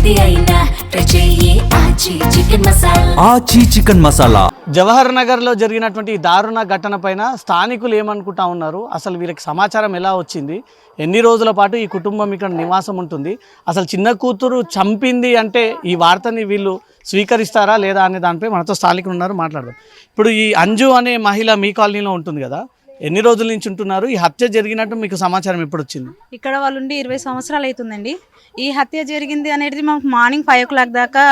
ఏది అయినా ట్రై చెయ్యి ఆచి చికెన్ మసాలా. ఆచి చికెన్ మసాలా. జవహర్ నగర్లో జరిగినటువంటి ఈ దారుణ ఘటన పైన స్థానికులు ఏమనుకుంటా ఉన్నారు, అసలు వీరికి సమాచారం ఎలా వచ్చింది, ఎన్ని రోజుల పాటు ఈ కుటుంబం ఇక్కడ నివాసం ఉంటుంది, అసలు చిన్న కూతురు చంపింది అంటే ఈ వార్తని వీళ్ళు స్వీకరిస్తారా లేదా అనే దానిపై మనతో స్థానికులు ఉన్నారు, మాట్లాడదాం. ఇప్పుడు ఈ అంజు అనే మహిళ మీ కాలనీలో ఉంటుంది కదా, ఎన్ని రోజుల నుంచి ఉంటున్నారు? ఈ హత్య జరిగినట్టు మీకు సమాచారం ఎప్పుడు వచ్చింది? ఇక్కడ వాళ్ళు ఉండి 20 సంవత్సరాలు అవుతుందండి. ఈ హత్య జరిగింది అనేది మాకు మార్నింగ్ 5 o'clock దాకా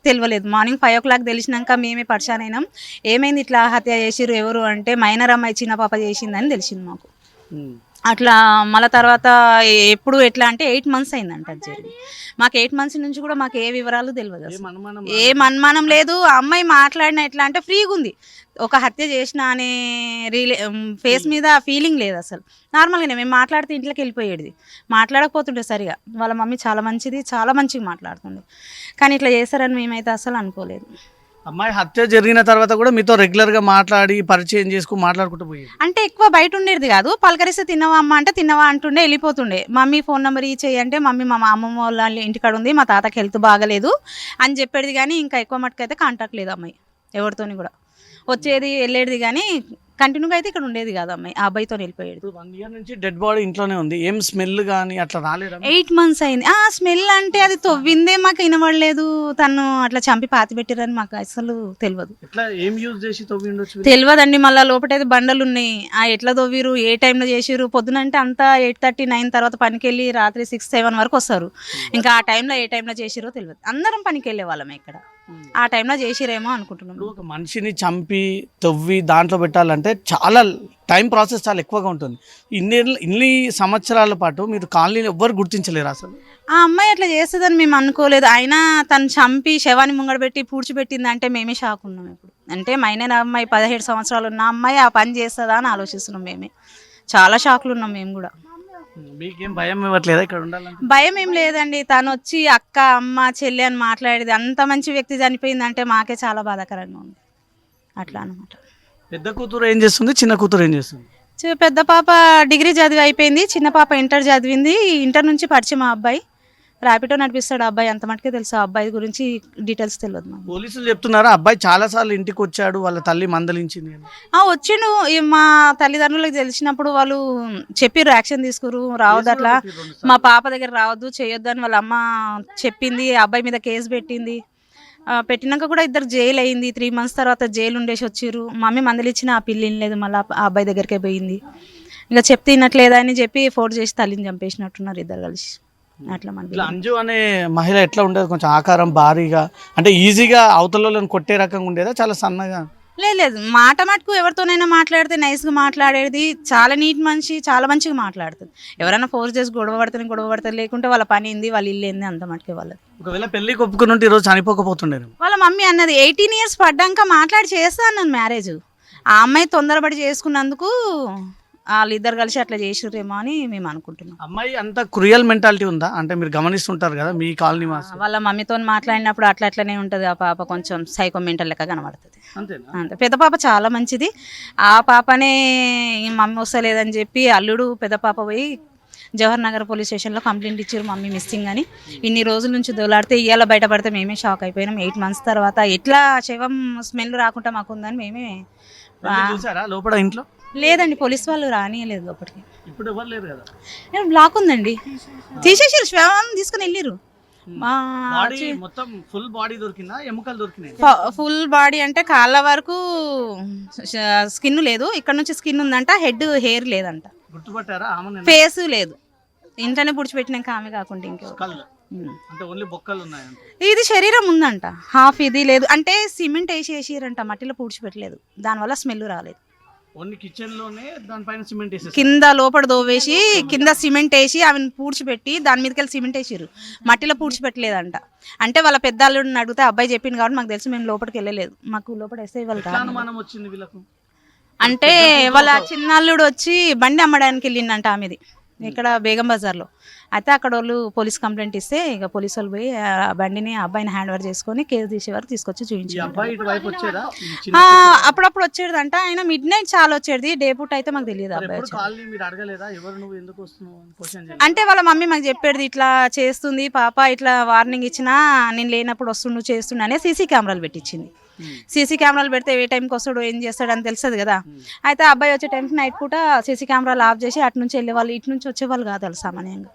తెలియలేదు. మార్నింగ్ 5 o'clock తెలిసినాక మేమే పరిచయం అయినాం. ఏమైంది ఇట్లా హత్య చేసిర్రు ఎవరు అంటే మైనర్ అమ్మాయి చిన్న పాప చేసిందని తెలిసింది మాకు. అట్లా మళ్ళీ తర్వాత ఎప్పుడు ఎట్లా అంటే 8 months అయిందంట అది జరిగి. మాకు 8 months నుంచి కూడా మాకు ఏ వివరాలు తెలియదు, ఏం అనుమానం లేదు. ఆ అమ్మాయి మాట్లాడిన ఎట్లా అంటే ఫ్రీగా ఉంది, ఒక హత్య చేసిన అనే ఫేస్ మీద ఫీలింగ్ లేదు అసలు. నార్మల్గానే మేము మాట్లాడితే ఇంట్లోకి వెళ్ళిపోయేది, మాట్లాడకపోతుండే సరిగా. వాళ్ళ మమ్మీ చాలా మంచిది, చాలా మంచిగా మాట్లాడుతుంది, కానీ ఇట్లా చేస్తారని మేమైతే అసలు అనుకోలేదు. అమ్మాయి హత్య జరిగిన తర్వాత కూడా మీతో రెగ్యులర్గా మాట్లాడి పరిచయం చేసుకుని మాట్లాడుకుంటూ పోయేది అంటే ఎక్కువ బయట ఉండేది కాదు. పలకరిస్తే తిన్నవా అమ్మ అంటే తిన్నవా అంటుండే వెళ్ళిపోతుండే. మమ్మీ ఫోన్ నెంబర్ ఇచ్చేయి అంటే మమ్మీ మా అమ్మమ్మ వాళ్ళ ఇంటికాడ ఉంది, మా తాతకి హెల్త్ బాగలేదు అని చెప్పేది, కానీ ఇంకా ఎక్కువ మటుకైతే కాంటాక్ట్ లేదు అమ్మాయి ఎవరితోని కూడా. వచ్చేది వెళ్ళేది కానీ కంటిన్యూగా అయితే ఇక్కడ ఉండేది కాదు అమ్మాయి. ఆ అబ్బాయితో వెళ్ళిపోయేది. 1 year నుంచి డెడ్ బాడీ ఇంట్లోనే ఉంది, ఏం స్మెల్ కానీ అట్లా రాలేదు? 8 months అయింది. స్మెల్ అంటే అది తవ్విందే మాకు వినబడలేదు, తను అట్లా చంపి పాతి పెట్టారని మాకు అసలు తెలియదు. ఏం యూజ్ చేసి తవ్వి ఉండొచ్చు తెలియదండి. మళ్ళీ లోపటైతే బండలు ఉన్నాయి, ఎట్లా తవ్విరు, ఏ టైంలో చేసిరు. పొద్దునంటే అంతా 8:30, 9 తర్వాత పనికి వెళ్ళి రాత్రి 6, 7 వరకు వస్తారు. ఇంకా ఆ టైంలో ఏ టైంలో చేసిరో తెలియదు. అందరం పనికి వెళ్ళే వాళ్ళం ఇక్కడ, ఆ టైంలో చేసిరేమో అనుకుంటున్నాం. ఒక మనిషిని చంపి తవ్వి దాంట్లో పెట్టాలంటే చాలా టైం ప్రాసెస్ చాలా ఎక్కువగా ఉంటుంది. ఇన్ని సంవత్సరాల పాటు మీరు కాలనీని ఎవ్వరు గుర్తించలేరు అసలు? ఆ అమ్మాయి అట్లా చేస్తుందని మేము అనుకోలేదు. అయినా తను చంపి శవాన్ని ముంగడబెట్టి పూడ్చిపెట్టింది అంటే మేమే షాక్ ఉన్నాం. ఇప్పుడు అంటే మైనర్ అమ్మాయి 17 సంవత్సరాలు ఉన్న అమ్మాయి ఆ పని చేస్తుందా అని ఆలోచిస్తున్నాం. మేమే చాలా షాక్లు ఉన్నాం మేము కూడా. మీకేం భయం ఇవ్వట్లేదా ఇక్కడ ఉండాలని? భయం ఏం లేదండి. తను వచ్చి అక్క, అమ్మ, చెల్లి అని మాట్లాడేది. అంత మంచి వ్యక్తి చనిపోయిందంటే మాకే చాలా బాధాకరంగా ఉంది. అట్లా అనమాట. పెద్ద కూతురు ఏం చేస్తుంది, చిన్న కూతురు ఏం చేస్తుంది? పెద్ద పాప డిగ్రీ చదివి అయిపోయింది, చిన్న పాప ఇంటర్ చదివింది. ఇంటర్ నుంచి పరిచయం ఆ అబ్బాయి, ర్యాపిడో నడిపిస్తాడు ఆ అబ్బాయి. అంత మటుకే తెలుసు, ఆ అబ్బాయి గురించి డీటెయిల్స్ తెలియదు. పోలీసులు చెప్తున్నారా అబ్బాయి చాలా సార్లు ఇంటికి వచ్చాడు, వాళ్ళ తల్లి మందలించింది? వచ్చిండు. మా తల్లిదండ్రులకు తెలిసినప్పుడు వాళ్ళు చెప్పిర్రు, యాక్షన్ తీసుకురు, రావద్దు అట్లా మా పాప దగ్గర రావద్దు చేయొద్దు అని వాళ్ళ అమ్మ చెప్పింది. అబ్బాయి మీద కేసు పెట్టింది. పెట్టినాక కూడా 2 జైలు అయింది. 3 months తర్వాత జైలు ఉండేసి వచ్చిర్రు. మమ్మీ మందలిచ్చిన ఆ పిల్లి లేదు, మళ్ళీ ఆ అబ్బాయి దగ్గరికే పోయింది. ఇంకా చెప్తే తినట్లేదా అని చెప్పి ఫోర్స్ చేసి తల్లిని చంపేసినట్టున్నారు 2 కలిసి. అట్లా మనకి అంజు అనే మహిళ ఎట్లా ఉండేది? కొంచెం ఆకారం భారీగా, అంటే ఈజీగా అవతలను కొట్టే రకంగా ఉండేదా, చాలా సన్నగా? లేదు, మాట మటుకు ఎవరితోనైనా మాట్లాడితే నైస్గా మాట్లాడేది. చాలా నీట్ మనిషి, చాలా మంచిగా మాట్లాడుతుంది. ఎవరైనా ఫోర్స్ చేసి గొడవ పడుతుంది, లేకుంటే వాళ్ళ పని ఏంది, వాళ్ళ ఇల్లు ఏంది, అంత మటుకే వాళ్ళది. ఒకవేళ పెళ్లికి ఒప్పుకుని ఉంటే ఈరోజు చనిపోకపోతుండే. వాళ్ళ మమ్మీ అన్నది 18 years పడ్డాక మాట్లాడి చేస్తా అన్నాను మ్యారేజ్. ఆ అమ్మాయి తొందరపడి చేసుకున్నందుకు వాళ్ళిద్దరు కలిసి అట్లా చేసిరేమో అని మేము అనుకుంటున్నాం. అమ్మాయి అంత క్రూయల్ మెంటాలిటీ ఉందా? అంటే మీరు గమనిస్తుంటారు కదా మీ కాలనీ వాళ్ళ మమ్మీతో మాట్లాడినప్పుడు అట్లనే ఉంటుంది. ఆ పాప కొంచెం సైకో మెంటల్ లెక్క కనబడుతుంది. అంతే. పెద్ద పాప చాలా మంచిది. ఆ పాపనే మమ్మీ వస్తలేదని చెప్పి అల్లుడు పెద్ద పాప పోయి జవహర్ నగర్ పోలీస్ స్టేషన్లో కంప్లైంట్ ఇచ్చారు, మమ్మీ మిస్సింగ్ అని. ఇన్ని రోజుల నుంచి దోలాడితే ఇవాళ బయటపడితే మేమే షాక్ అయిపోయినాం. 8 months తర్వాత ఎట్లా శవం స్మెల్ రాకుండా మాకుందని మేమే. లోపల ఇంట్లో లేదండి, పోలీస్ వాళ్ళు రానియలేదు లోపలికి. ఇప్పుడు ఎవరు లేరు కదా, బ్లాక్ ఉందండి, తీసేసారు. శవం తీసుకుని వెళ్ళిరు. మొత్తం ఫుల్ బాడీ దొరికిందా, ఎముకలు దొరికినాయి? ఫుల్ బాడీ అంటే కాళ్ళ వరకు స్కిన్ లేదు, ఇక్కడ నుంచి స్కిన్ ఉందంట, హెడ్ హెయిర్ లేదంట. గుర్తుపట్టారా? ఫేస్ లేదు, ఇంట్లోనే పుడిచిపెట్టినాక ఆమె కాకుండా ఇంకెవరు. ఇది శరీరం ఉందంట, హాఫ్ ఇది లేదు. అంటే సిమెంట్ వేసేసిరంట, మట్టిలో పూడ్చిపెట్టలేదు, దానివల్ల స్మెల్ రాలేదు. కింద లోపల దోవేసి కింద సిమెంట్ వేసి ఆమెను పూడ్చిపెట్టి దాని మీదకెళ్ళి సిమెంట్ వేసిర్రు, మట్టిలో పూడ్చిపెట్టలేదంట. అంటే వాళ్ళ పెద్ద అల్లుడిని అడిగితే అబ్బాయి చెప్పింది కాబట్టి మాకు తెలుసు, మేము లోపలికి వెళ్ళలేదు. మాకు లోపల వేస్తే అంటే వాళ్ళ చిన్న అల్లుడు వచ్చి బండి అమ్మడానికి వెళ్ళిందంట ఆమెది. ఇక్కడ బేగం బజార్లో. అయితే అక్కడ వాళ్ళు పోలీస్ కంప్లైంట్ ఇస్తే ఇక పోలీసు వాళ్ళు పోయి ఆ బండిని ఆ అబ్బాయిని హ్యాండ్ ఓవర్ చేసుకొని కేసు తీసే వరకు తీసుకొచ్చి ఈ చూపించారు. అబ్బాయి ఇటువైపు వచ్చేదా అప్పుడప్పుడు వచ్చేదంట, ఆయన మిడ్ నైట్ చాలా వచ్చేది, డే పూట అయితే మాకు తెలియదు అబ్బాయి ఎప్పుడు వచ్చేది. కాలనీ మీరు అడగలేదా ఎవరు నువ్వు ఎందుకు వస్తున్నావు అని క్వశ్చన్ అంటే వాళ్ళ మమ్మీ మాకు చెప్పేది ఇట్లా చేస్తుంది పాప, ఇట్లా వార్నింగ్ ఇచ్చినా నేను లేనప్పుడు వస్తుండు చేస్తుండు అనే సీసీ కెమెరాలు పెట్టించింది. సీసీ కెమెరాలు పెడితే ఏ టైంకి వస్తాడు ఏం చేస్తాడు అని తెలుస్తుంది కదా. అయితే అబ్బాయి వచ్చే టైంకి నైట్ పూట సీసీ కెమెరాలు ఆఫ్ చేసి అటు నుంచి వెళ్ళేవాళ్ళు, ఇటు నుంచి వచ్చేవాళ్ళు కాదు వాళ్ళు సామాన్యంగా.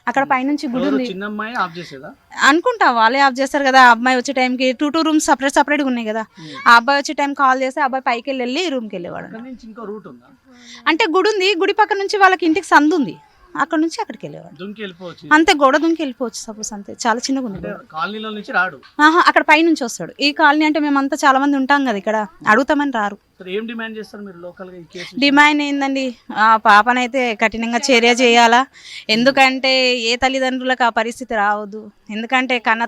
అక్కడ పైనుంచి గుడి ఉంది చిన్న అమ్మాయి ఆఫ్ చేసేదా అనుకుంటా, వాళ్ళే ఆఫ్ చేస్తారు కదా. ఆ అమ్మాయి వచ్చే టైంకి టూ రూమ్స్ సపరేట్గా ఉన్నాయి కదా. ఆ అబ్బాయి వచ్చే టైం కాల్ చేస్తే అబ్బాయి పైకి వెళ్ళి రూమ్కి వెళ్ళేవాడు. అక్కడ నుంచి ఇంకో రూట్ ఉందా అంటే గుడి ఉంది, గుడి పక్క నుంచి వాళ్ళకి ఇంటికి సందు ఉంది, అక్కడ నుంచి అక్కడికి వెళ్ళేవాడు. దుంకి వెళ్ళిపోవచ్చు అంతే, గోడ దుంకి వెళ్ళిపోవచ్చు సపోజ్, అంతే. చాలా చిన్నగా ఉంది గోడ. కాలనీలో నుంచి రాడు. అక్కడ పై నుంచి వస్తాడు. ఈ కాలనీ అంటే మేమంతా చాలా మంది ఉంటాం కదా ఇక్కడ, అడుగుతామని రారు. ఏం డిమాండ్ చేస్తారు మీరు లోకల్ గా ఈ కేసు? డిమాండ్ ఏందండి, ఆ పాపనైతే కఠినంగా చర్య చేయాలా. ఎందుకంటే ఏ తల్లిదండ్రులకు ఆ పరిస్థితి రావద్దు. ఎందుకంటే కన్న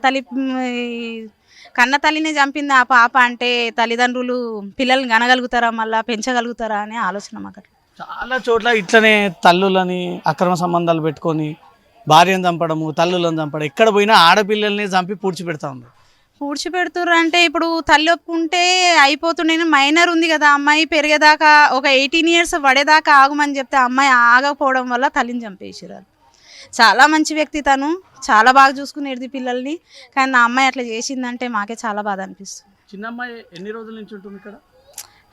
తల్లిని చంపింది ఆ పాప అంటే తల్లిదండ్రులు పిల్లల్ని కనగలుగుతారా, మళ్ళీ పెంచగలుగుతారా అనే ఆలోచన మాకు. చాలా చోట్ల ఇట్లనే తల్లులని అక్రమ సంబంధాలు పెట్టుకొని భార్యను చంపడము, తల్లులను చంపడం, ఎక్కడ పోయినా ఆడపిల్లల్ని చంపి పూడ్చిపెడతా ఉన్నారు. పూడ్చిపెడుతుర్రు అంటే ఇప్పుడు తల్లి ఒప్పుకుంటే అయిపోతుండే, మైనర్ ఉంది కదా అమ్మాయి, పెరిగేదాకా ఒక 18 years పడేదాకా ఆగమని చెప్తే అమ్మాయి ఆగకపోవడం వల్ల తల్లిని చంపేసారు. చాలా మంచి వ్యక్తి తను, చాలా బాగా చూసుకునేది పిల్లల్ని, కానీ నా అమ్మాయి అట్లా చేసిందంటే మాకే చాలా బాధ అనిపిస్తుంది. చిన్న అమ్మాయి ఎన్ని రోజుల నుంచి ఉంటుంది ఇక్కడ?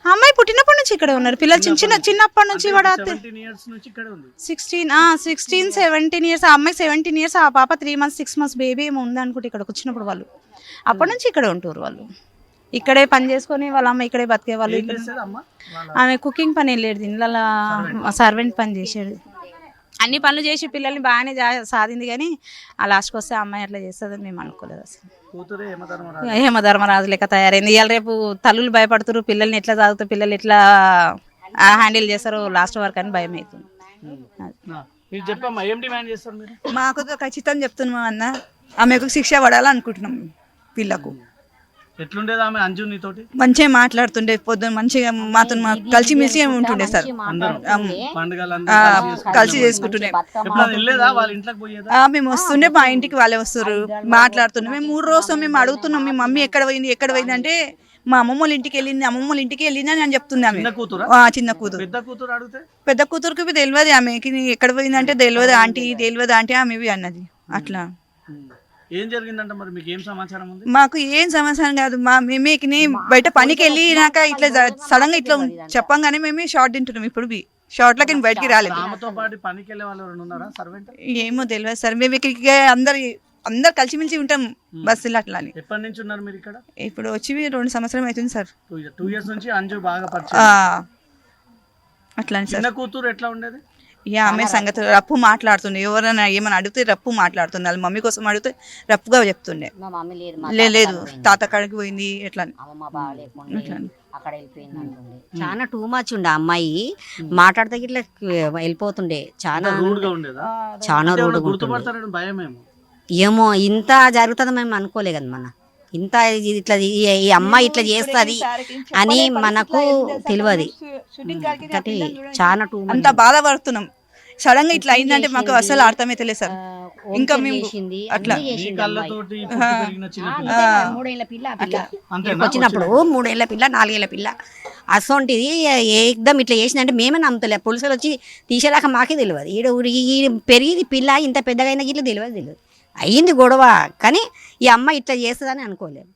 అమ్మాయి పుట్టినప్పటి నుంచి ఇక్కడే ఉన్నారు పిల్లలు, చిన్నప్పటి నుంచి కూడా 17 years నుంచి ఇక్కడే ఉంది. 16 17 years, ఆ అమ్మాయి 17 years, ఆ పాప 3 months 6 months బేబీ ఏమో ఉంది అనుకుంటే ఇక్కడికి వచ్చినప్పుడు. వాళ్ళు అప్పటి నుంచి ఇక్కడే ఉంటారు, వాళ్ళు ఇక్కడే పని చేసుకొని వాళ్ళ అమ్మ ఇక్కడే బతికే వాళ్ళు. ఆమె కుకింగ్ పని వెళ్ళేది, ఇళ్ళ సర్వెంట్ పని చేసేది, అన్ని పనులు చేసి పిల్లల్ని బాగానే సాధింది. కానీ ఆ లాస్ట్కి వస్తే అమ్మాయి అట్లా చేస్తుందని మేము అనుకోలేదు అసలు. హేమధర్మరాజు లెక్క తయారైంది. ఇవాళ రేపు తల్లులు భయపడుతున్నారు, పిల్లల్ని ఎట్లా చదువుతారు, పిల్లలు ఎట్లా హ్యాండిల్ చేస్తారో లాస్ట్ వరకు అని భయం అవుతుంది. మాకు ఖచ్చితంగా చెప్తున్నాం అన్న, ఆమెకు శిక్ష పడాలనుకుంటున్నాం. పిల్లకు ఎట్లుండేది ఆమె అంజు నీతోటి? మంచిగా మాట్లాడుతుండే, పొద్దున్న మంచిగా మాతో కలిసి మెలిసి ఉంటుండే సార్, కలిసి చేసుకుంటుండే. మేము వస్తుండే, మా ఇంటికి వాళ్ళే వస్తారు, మాట్లాడుతుండే. మేము 3 రోజులు మేము అడుగుతున్నాం, మీ మమ్మీ ఎక్కడ పోయింది అంటే మా అమ్మమ్మల ఇంటికి వెళ్ళింది అని చెప్తుంది ఆమె. చిన్న కూతురు. పెద్ద కూతురుకి తెలియదు ఆమెకి ఎక్కడ పోయిందంటే తెలియదు ఆంటీ ఆమె అన్నది. అట్లా ఏం జరిగిందంట మరి? మీకు ఏం సమాచారం ఉంది? మాకు ఏం సమాచారం కాదు, మేమేకి బయట పనికి వెళ్ళినాక ఇట్లా సడన్ గా ఇట్లా చెప్పంగానే మేమే షార్ట్ తింటున్నాం. ఇప్పుడు షార్ట్ లకి బయటికి రాలేదు. ఏమో తెలియదు సార్, మేము ఇక్కడికి అందరు కలిసిమెలిసి ఉంటాం బస్సులు అట్లా అని. ఎప్పటి నుంచి ఉన్నారు మీరు ఇక్కడ? ఇప్పుడు వచ్చి 2 సంవత్సరం అవుతుంది సార్. 2 years నుంచి అంజు బాగా పరిచయం. అట్లా అని సార్. చిన్న కూతురు ఎట్లా ఉండేది? ఆమె సంగతి రప్పు మాట్లాడుతుండే, ఎవరైనా ఏమైనా అడిగితే రప్పు మాట్లాడుతుంది. వాళ్ళ మమ్మీ కోసం అడిగితే రప్పుగా చెప్తుండే. లేదు తాత కాడికి పోయింది ఎట్లా అక్కడ వెళ్ళిపోయింది అంటుండే. చాలా టూ మచ్ ఉండే అమ్మాయి, మాట్లాడితే ఇట్లా వెళ్ళిపోతుండే. చాలా ఏమో ఇంత జరుగుతుంది మేము అనుకోలే కదా, మన ఇంత ఇట్లా ఈ అమ్మాయి ఇట్లా చేస్తుంది అని మనకు తెలియదు. చాలా టూ మచ్ అంత బాధపడుతున్నాం. సడన్ గా ఇట్లా అయిందంటే మాకు అసలు అర్థమైతే లేదు సార్. ఇంకా మేము అట్లా 3 ఏళ్ల పిల్ల వచ్చినప్పుడు 3 ఏళ్ల పిల్ల 4 ఏళ్ల పిల్ల అసొంటిది ఏకదం ఇట్లా చేసిందంటే మేమే నమ్ముతలే. పోలీసులు వచ్చి తీసేదాకా మాకే తెలియదు. ఈ పెరిగి పిల్ల ఇంత పెద్దగా అయినా ఇట్లా తెలియదు. అయ్యింది గొడవ, కానీ ఈ అమ్మాయి ఇట్లా చేస్తుందని అనుకోలేదు.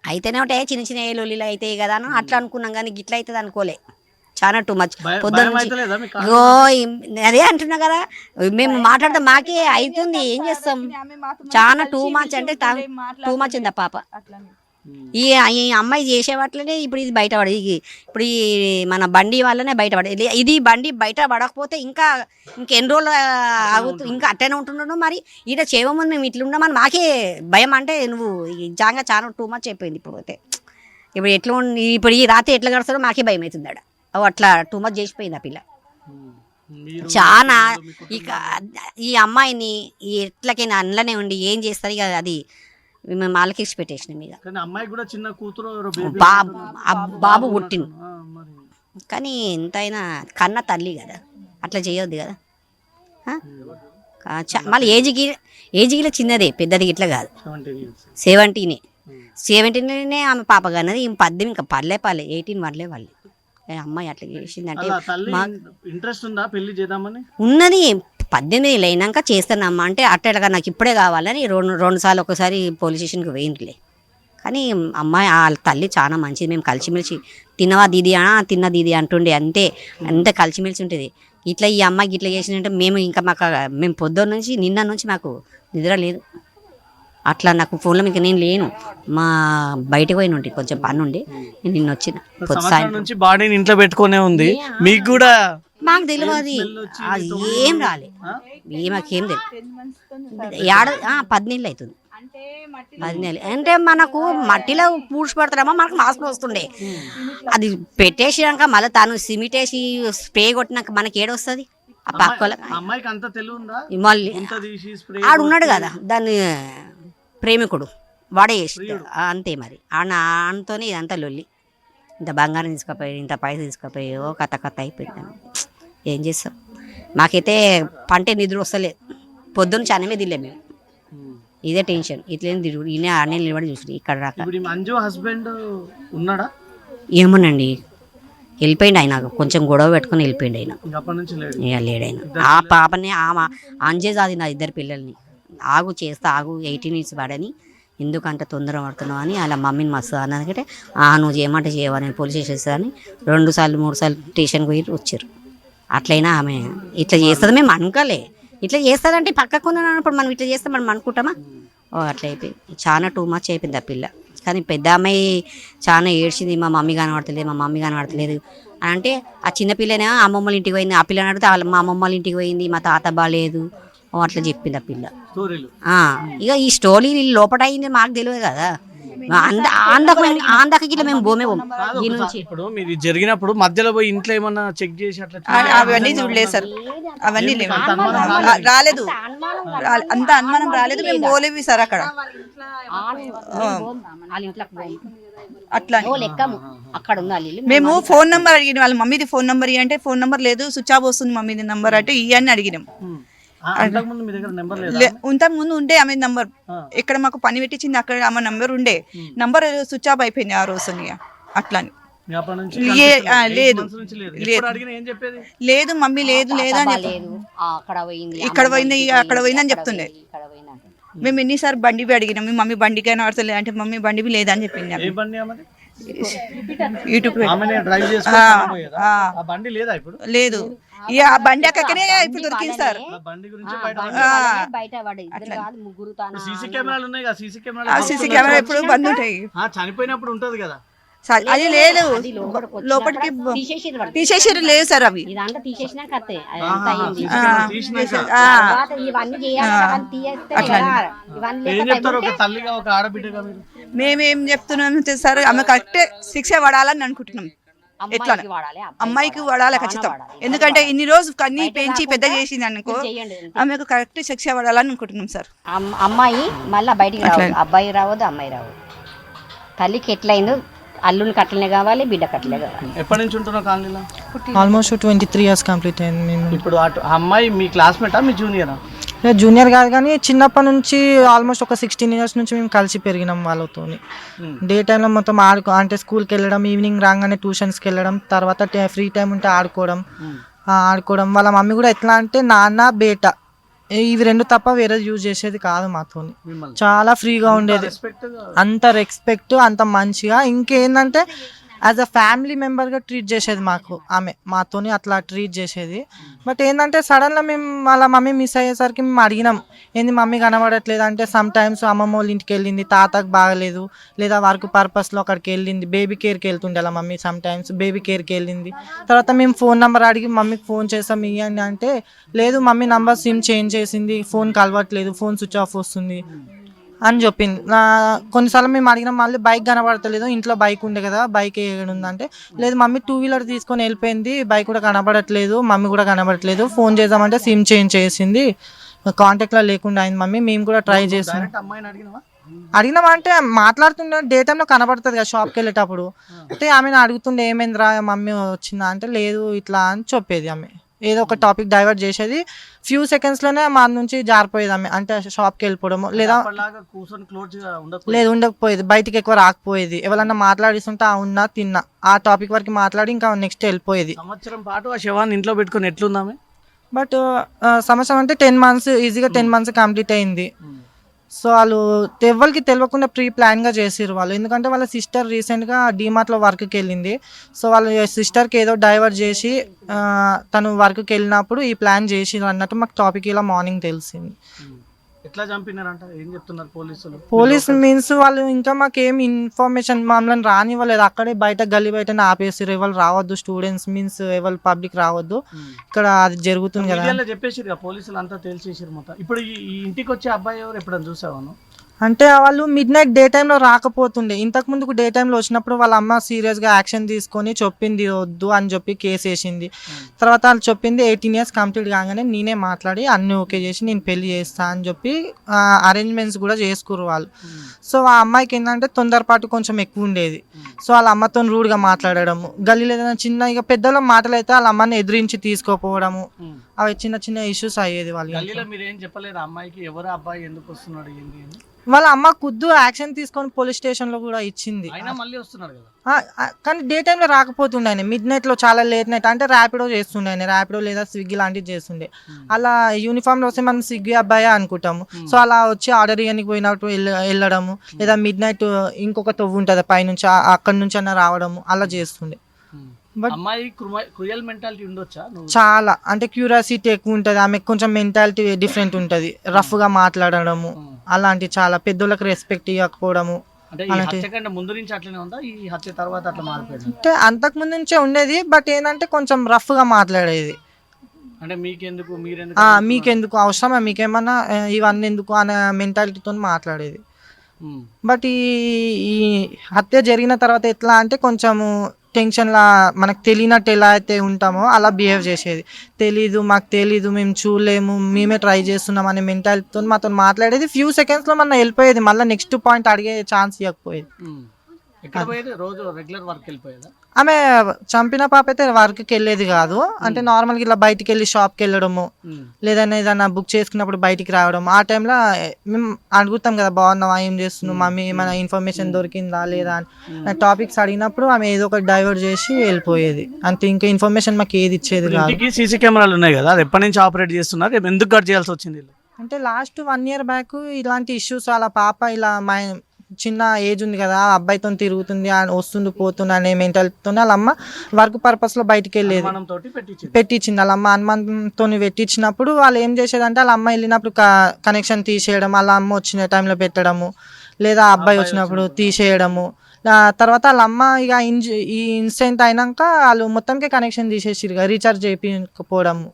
అయితేనే ఉంటాయి చిన్న చిన్న ఏళ్ళు అయితే కదా అని అట్లా అనుకున్నాం, కానీ గిట్ల అవుతుంది అనుకోలే. చాలా టూ మచ్. పొద్దున్న అదే అంటున్నా కదా, మేము మాట్లాడితే మాకే అవుతుంది, ఏం చేస్తాం. చాలా టూ మచ్ అంటే టూ మచ్ ఉంది ఆ పాప. ఈ అమ్మాయి చేసేవాట్లనే ఇప్పుడు ఇది బయటపడదు. ఇప్పుడు ఈ మన బండి వల్లనే బయటపడేది. ఇది బండి బయట పడకపోతే ఇంకెన్ని రోజులు ఆగుతూ ఇంకా అట్టనే ఉంటున్నాను. మరి ఈడ చేయముందు మేము ఇట్లా ఉన్నామని మాకే భయం. అంటే నువ్వు జాగా చాలా టూ మచ్ అయిపోయింది. ఇప్పుడు అయితే ఇప్పుడు ఎట్లా ఇప్పుడు ఈ రాత్రి ఎట్లా గడుస్తాడో మాకే భయం అవుతుంది. ఆడ అట్లా టూ మచ్ చేసిపోయింది ఆ పిల్ల. చాలా ఇక ఈ అమ్మాయిని ఎట్లకైనా అందులోనే ఉండి ఏం చేస్తారు ఇక అది మేము వాళ్ళకి ఎక్స్పెక్టేషన్ మీద. బాబు పుట్టింది, కానీ ఎంతైనా కన్న తల్లి కదా, అట్లా చేయొద్దు కదా. మళ్ళీ ఏజ్కి చిన్నదే, పెద్దది ఇట్లా కాదు. 17 ఆమె పాప కన్నది. 18 ఇంకా పర్లే 18 పడలే వాళ్ళు. అమ్మాయి అట్లా చేసిందంటే ఇంట్రెస్ట్ ఉందా పెళ్లి చేద్దామని? ఉన్నది. 18 అయినాక చేస్తానమ్మా అంటే అట్టగా నాకు ఇప్పుడే కావాలని రెండు సార్లు ఒకసారి పోలీస్ స్టేషన్కి పోయింట్లే. కానీ అమ్మాయి వాళ్ళ తల్లి చాలా మంచిది. మేము కలిసిమెలిసి తిన్నవా దీది తిన్న దీది అంటుండే, అంతే కలిసిమెలిసి ఉంటుంది. ఇట్లా ఈ అమ్మాయికి ఇట్లా చేసిందంటే మేము పొద్దున్న నుంచి నిన్న నుంచి మాకు నిద్ర లేదు. అట్లా నాకు ఫోన్లో మీకు నేను లేను, మా బయటకు పోయిన ఉంటే కొంచెం పని ఉండి నేను నిన్న వచ్చిన. నుంచి బాడీని ఇంట్లో పెట్టుకునే ఉంది, మీకు కూడా మాకు తెలియదు అది ఏం రాలే, మాకేం తెలియదు. 10 నెలలు అవుతుంది. 10 నెలలు అంటే మనకు మట్టిలో పూడ్చిపెడతారేమో మనకు మాస్క్ వస్తుండే, అది పెట్టేసినాక మళ్ళీ తను సిమిటేసి స్ప్రే కొట్టినాక మనకి ఏడొస్తుంది. ఆ పక్క మళ్ళీ ఆడు ఉన్నాడు కదా దాన్ని ప్రేమికుడు, వాడే చేస్తాడు అంతే. మరి ఆనతోనే ఇదంతా లొల్లి. ఇంత బంగారం తీసుకుపోయి, ఇంత పైసలు తీసుకుపోయి కథ అయిపోయింది. ఏం చేస్తాం, మాకైతే పంటే నిద్ర వస్తలేదు. పొద్దున్న చానమే తినలే మేము, ఇదే టెన్షన్. ఇట్లేని తిరుగు ఈయన ఆడనే నిలబడి చూసి ఇక్కడ రాక. మంజు హస్బెండ్ ఉన్నాడా? ఏమోనండి, వెళ్ళిపోయింది ఆయన. కొంచెం గొడవ పెట్టుకుని వెళ్ళిపోయింది ఆయన, ఇక లేడైనా. ఆ పాపని ఆమె అంజేజాది నా 2 పిల్లల్ని ఆగు 18 ఇయర్స్ పడని, ఎందుకంటే తొందర పడుతున్నావు అని అలా మమ్మీని మస్తు అన్నదంటే నువ్వు చేయమంటే చేయవని పోలీస్ స్టేషన్ అని 2 సార్లు 3 సార్లు స్టేషన్కి పోయి వచ్చారు. అట్లయినా ఆమె ఇట్లా చేస్తుంది మేము అనుకోలే. ఇట్లా చేస్తుందంటే పక్కకు ఉన్నప్పుడు మనం ఇట్లా చేస్తే మనం అనుకుంటామా? అట్లా అయిపోయి చాలా టూ మచ్ అయిపోయింది ఆ పిల్ల. కానీ పెద్ద అమ్మాయి చాలా ఏడ్చింది, మా మమ్మీ కనబడతలేదు అని అంటే, ఆ చిన్నపిల్లనే అమ్మమ్మల ఇంటికి పోయింది. ఆ పిల్లని అడిగితే మా అమ్మమ్మల ఇంటికి పోయింది, మా తాత బాగాలేదు అట్లా చెప్పింది ఆ పిల్ల. ఇక ఈ స్టోరీ లోపల అయింది మాకు తెలియదు కదా. ఆందకి మేము భూమి ఇప్పుడు మీరు జరిగినప్పుడు మధ్యలో పోయి ఇంట్లో ఏమన్నా చెక్ చేసి అట్లా అవన్నీ చూడలేదు సార్, అవన్నీ లేవు, రాలేదు, అంత అనుమానం రాలేదు. మేము పోలేవి సార్ అక్కడ అట్లా. అక్కడ మేము ఫోన్ నెంబర్ అడిగిన వాళ్ళ మమ్మీది ఫోన్ నెంబర్ అంటే ఫోన్ నెంబర్ లేదు, స్విచ్ ఆఫ్ వస్తుంది మమ్మీది నెంబర్ అంటే ఇవన్నీ అడిగినాం. ఇంతకు ముందు ఉండే ఆమె నంబర్, ఇక్కడ మాకు పని పెట్టించింది అక్కడ ఆమె నంబర్ ఉండే, నంబర్ స్విచ్ ఆఫ్ అయిపోయింది ఆ రోజు అట్లా. లేదు మమ్మీ లేదు లేదని ఇక్కడ పోయింది అక్కడ పోయిందని చెప్తుండే. మేము ఎన్నిసార్లు బండి అడిగినాం, మీ మమ్మీ బండికైనా ఆడతలేదు అంటే మమ్మీ బండి లేదని చెప్పింది. లేదు, ఇక ఆ బండి అక్కడనే ఇప్పుడు దొరికింది సార్. సీసీ కెమెరా ఎప్పుడు బంద్ ఉంటాయి, చనిపోయినప్పుడు ఉంటది కదా అది లేదు, లోపలికి తీసేసారు. లేదు సార్ అవి మేమేం చెప్తున్నాం సార్, ఆమె కరెక్ట్ శిక్ష పడాలని అనుకుంటున్నాం. ఎట్లా అమ్మాయికి పడాలి ఖచ్చితం, ఎందుకంటే ఇన్ని రోజు కన్నీ పెంచి పెద్ద చేసింది అనుకో, ఆమెకు కరెక్ట్ శిక్ష పడాలని అనుకుంటున్నాం సార్. అమ్మాయి మళ్ళీ బయటికి రావద్దు, అబ్బాయి రావద్దు, అమ్మాయి రావద్దు. తల్లికి ఎట్లయిందో అల్లుని కట్టలనే కావాలి, బిడ్డ కట్టలే కావాలి. ఎప్పటి నుంచి ఉంటున్నా కాలనీలో? ఆల్మోస్ట్ 23 years కంప్లీట్ అయింది. ఇప్పుడు అమ్మాయి మీ క్లాస్మేటా మీ జూనియరా? జూనియర్ కాదు కానీ చిన్నప్పటి నుంచి ఆల్మోస్ట్ ఒక 16 years నుంచి మేము కలిసి పెరిగినాం వాళ్ళతో. డే టైంలో మొత్తం అంటే స్కూల్కి వెళ్ళడం, ఈవినింగ్ రాగానే ట్యూషన్స్కి వెళ్ళడం, తర్వాత ఫ్రీ టైం ఉంటే ఆడుకోవడం. వాళ్ళ మమ్మీ కూడా ఎట్లా అంటే నాన్న బేట ఇవి 2 తప్ప వేరే యూజ్ చేసేది కాదు మాతో. చాలా ఫ్రీగా ఉండేది, అంత రెస్పెక్ట్, అంత మంచిగా. ఇంకేంటంటే యాజ్ అ ఫ్యామిలీ మెంబర్గా ట్రీట్ చేసేది ఆమె మాతోని అట్లా ట్రీట్ చేసేది. బట్ ఏంటంటే సడన్గా మేము వాళ్ళ మమ్మీ మిస్ అయ్యేసరికి మేము అడిగినాం, ఏంది మమ్మీ కనబడట్లేదు అంటే, సమ్ టైమ్స్ అమ్మమ్మ వాళ్ళ ఇంటికి వెళ్ళింది, తాతకు బాగలేదు, లేదా వర్క్ పర్పస్లో అక్కడికి వెళ్ళింది, బేబీ కేర్కి వెళ్తుండే అలా మమ్మీ. సమ్ టైమ్స్ బేబీ కేర్కి వెళ్ళింది. తర్వాత మేము ఫోన్ నెంబర్ అడిగి మమ్మీకి ఫోన్ చేస్తాం ఇవ్వండి అంటే, లేదు మమ్మీ నంబర్ సిమ్ చేంజ్ చేసింది, ఫోన్ కలవట్లేదు, ఫోన్ స్విచ్ ఆఫ్ వస్తుంది అని చెప్పింది. కొన్నిసార్లు మేము అడిగినాం, మళ్ళీ బైక్ కనబడతలేదు, ఇంట్లో బైక్ ఉండే కదా, బైక్ ఏడుందంటే, లేదు మమ్మీ 2-wheeler తీసుకొని వెళ్ళిపోయింది, బైక్ కూడా కనబడట్లేదు, మమ్మీ కూడా కనబడట్లేదు, ఫోన్ చేద్దామంటే సిమ్ చేంజ్ చేసింది, కాంటాక్ట్లో లేకుండా అయింది మమ్మీ. మేము కూడా ట్రై చేసాం. అడిగినామంటే మాట్లాడుతుండే, డే టైంలో కనబడుతుంది కదా షాప్కి వెళ్ళేటప్పుడు, అంటే ఆమెను అడుగుతుండే ఏమైందిరా మమ్మీ వచ్చిందా అంటే, లేదు ఇట్లా అని చెప్పేది ఆమె. ఏదో ఒక టాపిక్ డైవర్ట్ చేసేది, ఫ్యూ సెకండ్స్లోనే మా నుంచి జారిపోయేది ఆమె, అంటే షాప్కి వెళ్ళిపోవడము లేదా లేదు ఉండకపోయేది, బయటికి ఎక్కువ రాకపోయేది, ఎవరన్నా మాట్లాడిస్తుంటే ఉన్నా తిన్నా ఆ టాపిక్ వరకు మాట్లాడి ఇంకా నెక్స్ట్ వెళ్ళిపోయేది. సంవత్సరం పాటు ఆ శవాన్ని ఇంట్లో పెట్టుకొని ఎట్లుందామే? బట్ సంవత్సరం అంటే 10 months ఈజీగా 10 months కంప్లీట్ అయింది. సో వాళ్ళు ఎవరికి తెలియకుండా ప్రీ ప్లాన్గా చేసిర్రు వాళ్ళు, ఎందుకంటే వాళ్ళ సిస్టర్ రీసెంట్గా డీమార్ట్లో వర్క్కి వెళ్ళింది. సో వాళ్ళ సిస్టర్కి ఏదో డైవర్ట్ చేసి తను వర్క్కి వెళ్ళినప్పుడు ఈ ప్లాన్ చేసిర్రు అన్నట్టు మాకు టాపిక్ ఇలా మార్నింగ్ తెలిసింది. ఎట్లా చంపినారంట, ఏం చెప్తున్నారు పోలీసులు? పోలీస్ మీన్స్ వాళ్ళు ఇంకా మాకేం ఇన్ఫర్మేషన్ మమ్మల్ని రానివ్వలేదు, అక్కడే బయట గల్లీ బయటనే ఆపేసారు, ఎవరు రావద్దు, స్టూడెంట్స్ మీన్స్ ఎవరు పబ్లిక్ రావద్దు, ఇక్కడ అది జరుగుతుంది కదా చెప్పేసి పోలీసులు అంతా తేల్చేసారు మొత్తం. ఇప్పుడు ఈ ఇంటికి వచ్చే అబ్బాయి ఎవరు, ఎప్పుడైనా చూసావాను? అంటే వాళ్ళు మిడ్ నైట్ డే టైంలో రాకపోతుండే, ఇంతకు ముందుకు డే టైంలో వచ్చినప్పుడు వాళ్ళ అమ్మ సీరియస్గా యాక్షన్ తీసుకొని చెప్పింది వద్దు అని చెప్పి కేసు వేసింది. తర్వాత వాళ్ళు చెప్పింది 18 years కంప్లీట్ కాగానే నేనే మాట్లాడి అన్నీ ఓకే చేసి నేను పెళ్లి చేస్తా అని చెప్పి అరేంజ్మెంట్స్ కూడా చేసుకురు వాళ్ళు. సో ఆ అమ్మాయికి ఏంటంటే తొందరపాటు కొంచెం ఎక్కువ ఉండేది. సో వాళ్ళ అమ్మతో రూడ్గా మాట్లాడము, గల్లీలో ఏదైనా చిన్న ఇక పెద్దల మాటలు అయితే వాళ్ళ అమ్మని ఎదిరించి తీసుకోపోవడము, అవి చిన్న చిన్న ఇష్యూస్ అయ్యేది వాళ్ళు. మీరు ఏం చెప్పలేదు అమ్మాయికి, ఎవరు అబ్బాయి ఎందుకు వస్తున్నాడు ఏంటి? వాళ్ళ అమ్మ కుద్దు యాక్షన్ తీసుకొని పోలీస్ స్టేషన్ లో కూడా ఇచ్చింది, మళ్ళీ వస్తున్నారు కదా. కానీ డే టైంలో రాకపోతుండే ఆయన, మిడ్ నైట్ లో చాలా లేట్ నైట్ అంటే ర్యాపిడో చేస్తుండే ఆయన, ర్యాపిడో లేదా స్విగ్గీ లాంటివి చేస్తుండే. అలా యూనిఫామ్ లో వస్తే మనం స్విగ్గీ అబ్బాయి అనుకుంటాము. సో అలా వచ్చి ఆర్డర్ ఇవ్వడానికి పోయినట్టు వెళ్ళడము, లేదా మిడ్ నైట్ ఇంకొక తవ్వు ఉంటుంది పైనుంచి అక్కడి నుంచి అన్న రావడము అలా చేస్తుండే. బట్ అమ్మాయి క్రూయల్ మెంటాలిటీ ఉండొచ్చా? చాలా అంటే క్యూరియాసిటీ ఎక్కువ ఉంటుంది ఆమెకు, కొంచెం మెంటాలిటీ డిఫరెంట్ ఉంటుంది, రఫ్ గా మాట్లాడడము అలాంటి, చాలా పెద్దోళ్ళకి రెస్పెక్ట్ ఇవ్వకపోవడము. ముందు నుంచి అట్లనే ఉందా, ఈ హత్య తర్వాత అట్లా మారిపోయింది? అంటే అంతకు ముందు నుంచే ఉండేది, బట్ ఏంటంటే కొంచెం రఫ్ గా మాట్లాడేది. అంటే మీకెందుకు మీకెందుకు అవసరమా, మీకేమన్నా ఇవన్నీ ఎందుకు అనే మెంటాలిటీతో మాట్లాడేది. బట్ ఈ హత్య జరిగిన తర్వాత ఎట్లా అంటే కొంచెము టెన్షన్లా మనకు తెలియనట్టు ఎలా అయితే ఉంటామో అలా బిహేవ్ చేసేది, మాకు తెలీదు, మేము చూడలేము, మేమే ట్రై చేస్తున్నాం అనే మెంటాలిటీతో మాతో మాట్లాడేది. ఫ్యూ సెకండ్స్లో మన వెళ్ళిపోయేది, మళ్ళీ నెక్స్ట్ పాయింట్ అడిగే ఛాన్స్ ఇవ్వకపోయేది. ఆమె చంపిన పాప అయితే వర్క్కి వెళ్ళేది కాదు, అంటే నార్మల్గా ఇలా బయటికి వెళ్ళి షాప్కి వెళ్ళడము, లేదన్నా ఏదన్నా బుక్ చేసుకున్నప్పుడు బయటికి రావడం. ఆ టైంలో మేము అడుగుతాం కదా, బాగున్నావా, ఏం చేస్తున్నావు మమ్మీ, ఏమైనా ఇన్ఫర్మేషన్ దొరికిందా లేదా అని టాపిక్స్ అడిగినప్పుడు ఆమె ఏదో ఒకటి డైవర్ట్ చేసి వెళ్ళిపోయేది అంతే, ఇంకా ఇన్ఫర్మేషన్ మాకు ఏది ఇచ్చేది కాదు. సీసీ కెమెరాలు ఉన్నాయి కదా, అది ఎప్పటి నుంచి ఆపరేట్ చేస్తున్నారు, ఎందుకు కట్ చేయాల్సి వచ్చింది? అంటే లాస్ట్ 1 year బ్యాక్ ఇలాంటి ఇష్యూస్, వాళ్ళ పాప ఇలా చిన్న ఏజ్ ఉంది కదా, అబ్బాయితో తిరుగుతుంది, వస్తుంది పోతుంది అనే మెంటాలిటీతో వాళ్ళ అమ్మ వర్క్ పర్పస్ లో బయటికి వెళ్ళేది, పెట్టించింది. వాళ్ళ అమ్మ అనుమానంతో పెట్టించినప్పుడు వాళ్ళు ఏం చేసేదంటే వాళ్ళ అమ్మ వెళ్ళినప్పుడు కనెక్షన్ తీసేయడం, వాళ్ళ అమ్మ వచ్చిన టైంలో పెట్టడము, లేదా అబ్బాయి వచ్చినప్పుడు తీసేయడము. తర్వాత వాళ్ళ అమ్మ ఇక ఈ ఇన్సిడెంట్ అయినాక వాళ్ళు మొత్తంకే కనెక్షన్ తీసేసిరు, రీఛార్జ్ చేయకపోవడము,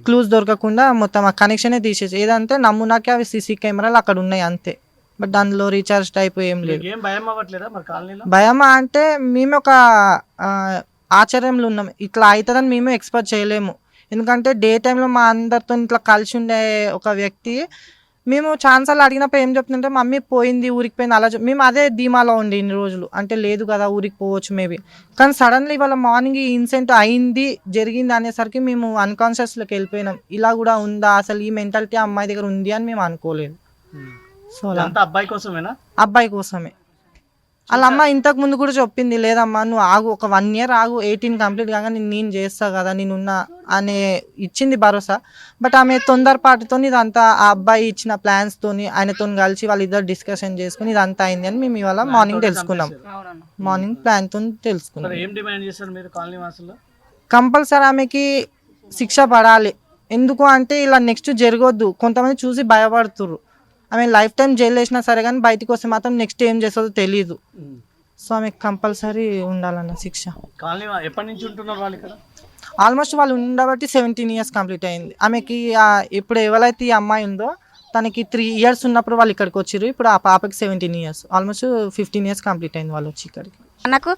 క్లూస్ దొరకకుండా మొత్తం ఆ కనెక్షనే తీసేసి. ఏదంటే నమ్మునాకే అవి సీసీ కెమెరాలు అక్కడ ఉన్నాయి అంతే, బట్ దానిలో రీఛార్జ్ టైప్ ఏం లేదు. భయమా అంటే మేము ఒక ఆశ్చర్యంలో ఉన్నాం, ఇట్లా అవుతుందని మేము ఎక్స్పెక్ట్ చేయలేము. ఎందుకంటే డే టైంలో మా అందరితో ఇట్లా కలిసి ఉండే ఒక వ్యక్తి, మేము ఛాన్సార్లు అడిగినప్పుడు ఏం చెప్తుంటే మమ్మీ పోయింది, ఊరికి పోయింది అలా మేము అదే ధీమాలో ఉండి ఇన్ని రోజులు, అంటే లేదు కదా ఊరికి పోవచ్చు మేబీ. కానీ సడన్లీ ఇవాళ మార్నింగ్ ఈ ఇన్సిడెంట్ అయింది జరిగింది అనేసరికి మేము అన్కాన్షియస్లోకి వెళ్ళిపోయినాం, ఇలా కూడా ఉందా అసలు, ఈ మెంటాలిటీ అమ్మాయి దగ్గర ఉంది అని మేము అనుకోలేదు. సో అబ్బాయి కోసమేనా? అబ్బాయి కోసమే. వాళ్ళ అమ్మ ఇంతకు ముందు కూడా చెప్పింది, లేదమ్మా నువ్వు ఆగు, ఒక 1 year ఆగు, 18 కంప్లీట్ కాగా నేను చేస్తా కదా, నేనున్నా అనే ఇచ్చింది భరోసా. బట్ ఆమె తొందరపాటుతో ఇదంతా ఆ అబ్బాయి ఇచ్చిన ప్లాన్స్తోని ఆయనతో కలిసి వాళ్ళిద్దరు డిస్కషన్ చేసుకుని ఇదంతా అయింది అని మేము ఇవాళ మార్నింగ్ తెలుసుకున్నాం, మార్నింగ్ ప్లాన్తో తెలుసుకున్నాం. కంపల్సరీ ఆమెకి శిక్ష పడాలి, ఎందుకు అంటే ఇలా నెక్స్ట్ జరగొద్దు. కొంతమంది చూసి భయపడుతుర్రు, ఆమె లైఫ్ టైం జైలు వేసినా సరే కానీ బయటకు వస్తే మాత్రం నెక్స్ట్ ఏం చేస్తుందో తెలియదు. సో ఆమెకు కంపల్సరీ ఉండాలన్న శిక్ష. ఎప్పటి నుంచి ఉంటున్నారు వాళ్ళు ఇక్కడ? ఆల్మోస్ట్ వాళ్ళు ఉండబట్టి 17 years కంప్లీట్ అయింది. ఆమెకి ఇప్పుడు ఎవరైతే ఈ అమ్మాయి ఉందో తనకి 3 years ఉన్నప్పుడు వాళ్ళు ఇక్కడికి వచ్చారు, ఇప్పుడు ఆ పాపకి 17 years, ఆల్మోస్ట్ 15 years కంప్లీట్ అయింది వాళ్ళు వచ్చి ఇక్కడికి. నాకు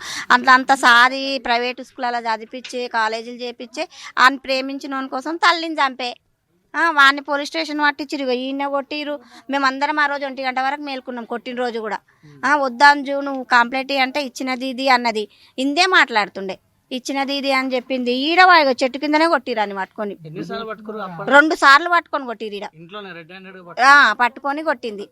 అంతసారి ప్రైవేట్ స్కూల్ అలా చదివించి కాలేజీలు చేపించి ఆయన ప్రేమించిన కోసం తల్లిని చంపే వాడిని పోలీస్ స్టేషన్ పట్టించిరు, ఈయన కొట్టిరు. మేమందరం ఆ రోజు 1 గంట వరకు మేల్కున్నాం, కొట్టిన రోజు కూడా. వద్దాంజు నువ్వు కంప్లైంట్ అంటే ఇచ్చినది ఇది అన్నది ఇందే మాట్లాడుతుండే. ఇచ్చినది ఇది అని చెప్పింది. ఈడ చెట్టు కిందనే కొట్టిరని పట్టుకొని, ఎన్నిసార్లు పట్టుకురు 2 సార్లు పట్టుకొని కొట్టిరు ఈడ. ఇంట్లోనే రెడ్ హ్యాండెడ్ పట్టుకొని కొట్టింది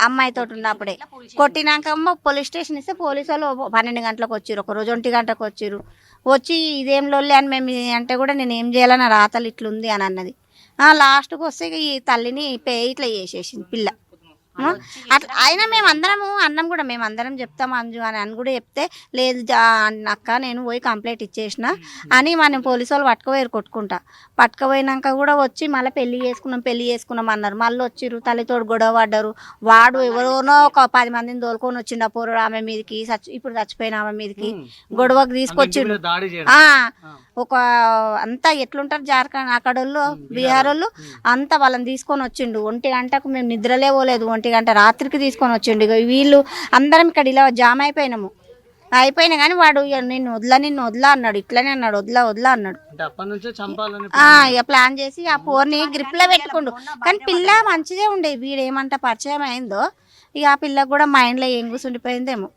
అమ్మాయితో ఉన్నప్పుడే. కొట్టినాక పోలీస్ స్టేషన్ ఇస్తే పోలీసు వాళ్ళు 12 గంటలకు వచ్చిర్రు, ఒక రోజు 1 గంటకు వచ్చిర్రు. వచ్చి ఇదేం లొల్లి అని మేము అంటే కూడా నేను ఏం చేయాలని నా రాతలు ఇట్లుంది అని అన్నది. లాస్ట్కి వస్తే ఈ తల్లిని ఇట్లా చేసేసింది పిల్ల. అట్లా అయినా మేము అందరము అన్నం కూడా మేము అందరం చెప్తాం అంజు అని కూడా చెప్తే లేదు అక్క నేను పోయి కంప్లైంట్ ఇచ్చేసిన అని మనం పోలీసు వాళ్ళు పట్టుకుపోయారు కొట్టుకుంటా. పట్టుకుపోయినాక కూడా వచ్చి మళ్ళీ పెళ్లి చేసుకున్నాం అన్నారు. మళ్ళీ వచ్చిర్రు, తల్లితోడు గొడవ పడ్డారు. వాడు ఎవరోనో ఒక 10 మందిని తోలుకొని వచ్చిండు ఆ పోరుడు ఆమె మీదకి, ఇప్పుడు చచ్చిపోయిన ఆమె మీదకి గొడవకు తీసుకొచ్చిండు. ఒక అంతా ఎట్లుంటారు జార్ఖండ్ అక్కడ వాళ్ళు బీహార్ వాళ్ళు అంతా వాళ్ళని తీసుకొని వచ్చిండు. 1 గంటకు మేము నిద్రలే పోలేదు, 1 గంట రాత్రికి తీసుకొని వచ్చిండు. ఇక వీళ్ళు అందరం ఇక్కడ ఇలా జామ్ అయిపోయినా కానీ వాడు నిన్ను వదలా అన్నాడు, ఇట్లనే అన్నాడు, వదలా అన్నాడు. ఇక ప్లాన్ చేసి ఆ పోర్ని గ్రిప్ లో పెట్టుకుండు. కానీ పిల్ల మంచిదే ఉండే, వీడు ఏమంట పరిచయం అయిందో ఇక ఆ పిల్లకు కూడా మైండ్ లో ఏం కూర్చుండిపోయిందేమో.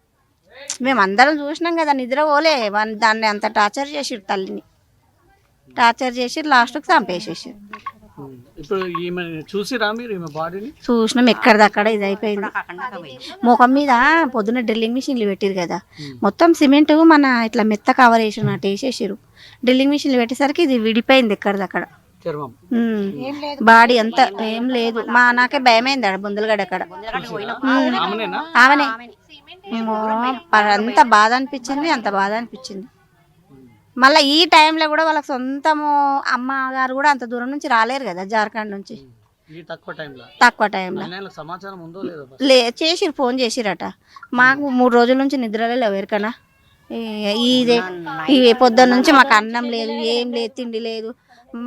మేము అందరం చూసినాం కదా, నిద్ర పోలే. దాన్ని అంత టార్చర్ చేసిరు, తల్లిని టార్చర్ చేసి లాస్ట్కి చంపేసేసారు. ఇప్పుడు ఈమె చూసిరా మీరు ఈమె బాడీని? చూసినాం, ఎక్కడిదక్కడ ఇది అయిపోయింది. ముఖం మీద పొద్దున్న డ్రిల్లింగ్ మిషన్లు పెట్టిరు కదా, మొత్తం సిమెంట్ మన ఇట్లా మెత్త కవర్ వేసినట్టు వేసేసారు. డ్రిల్లింగ్ మిషన్లు పెట్టేసరికి ఇది విడిపోయింది ఎక్కడిదక్కడ. బాడీ అంతా ఏం లేదు. నాకే భయమైంది ఆడ బొందలగడ అక్కడ. ఆమెనే అంత బాధ అనిపించింది. మళ్ళీ ఈ టైంలో కూడా వాళ్ళకి సొంతము అమ్మగారు కూడా అంత దూరం నుంచి రాలేరు కదా జార్ఖండ్ నుంచి. తక్కువ టైంలో చేసిరు, ఫోన్ చేసిరట. మాకు 3 రోజుల నుంచి నిద్రలే లేవు ఎవరికన్నా. ఈ పొద్దున్న నుంచి మాకు అన్నం లేదు, ఏం లేదు, తిండి లేదు.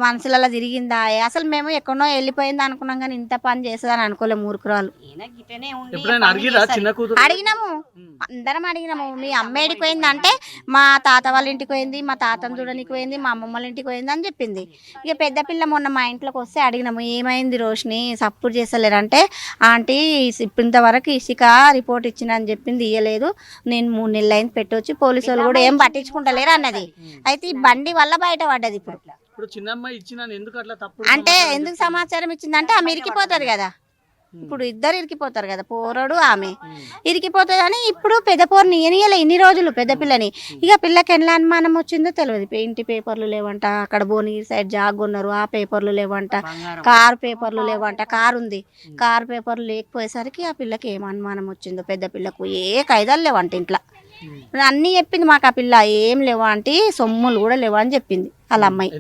మనసులలో తిరిగిందా అసలు. మేము ఎక్కడో వెళ్ళిపోయింది అనుకున్నాం కానీ ఇంత పని చేస్తుందని అనుకోలేము. ఊరుకురాలు అడిగినాము, అందరం అడిగినాము. మీ అమ్మ ఎడికి పోయింది అంటే మా తాత వాళ్ళ ఇంటికి పోయింది, మా తాతను చూడడానికి పోయింది, మా అమ్మమ్మ వాళ్ళ ఇంటికి పోయింది అని చెప్పింది. ఇక పెద్ద పిల్ల మొన్న మా ఇంట్లోకి వస్తే అడిగినాము, ఏమైంది రోషిని సపోర్ట్ చేస్తలేరంటే, ఆంటీ ఇంతవరకు ఇసుక రిపోర్ట్ ఇచ్చిన అని చెప్పింది, ఇయ్యలేదు. నేను 3 నెలలు అయింది పెట్టొచ్చి, పోలీసు వాళ్ళు కూడా ఏం పట్టించుకుంటలేరు అన్నది. అయితే ఈ బండి వల్ల బయట పడ్డది. అంటే ఎందుకు సమాచారం ఇచ్చిందంటే ఆమె ఇరికిపోతుంది కదా, ఇప్పుడు ఇద్దరు ఇరికిపోతారు కదా, పోరడు ఆమె ఇరికిపోతుంది అని. ఇప్పుడు పెద్ద పోరుని ఇయనియలే ఇన్ని రోజులు పెద్ద పిల్లని. ఇక పిల్లకి ఎలా అనుమానం వచ్చిందో తెలియదు. ఇంటి పేపర్లు లేవంట, అక్కడ భువనగిరి సైడ్ జాగ్ ఉన్నారు, ఆ పేపర్లు లేవంట, కారు పేపర్లు లేవంట. కారు ఉంది, కారు పేపర్లు లేకపోయేసరికి ఆ పిల్లకి ఏం అనుమానం వచ్చిందో. పెద్ద పిల్లకు ఏ ఖైదాలు లేవంట ఇంట్లో. అన్నీ చెప్పింది మాకు ఆ పిల్ల, ఏం లేవా అంటే సొమ్ములు కూడా లేవా అని చెప్పింది వాళ్ళ అమ్మాయి.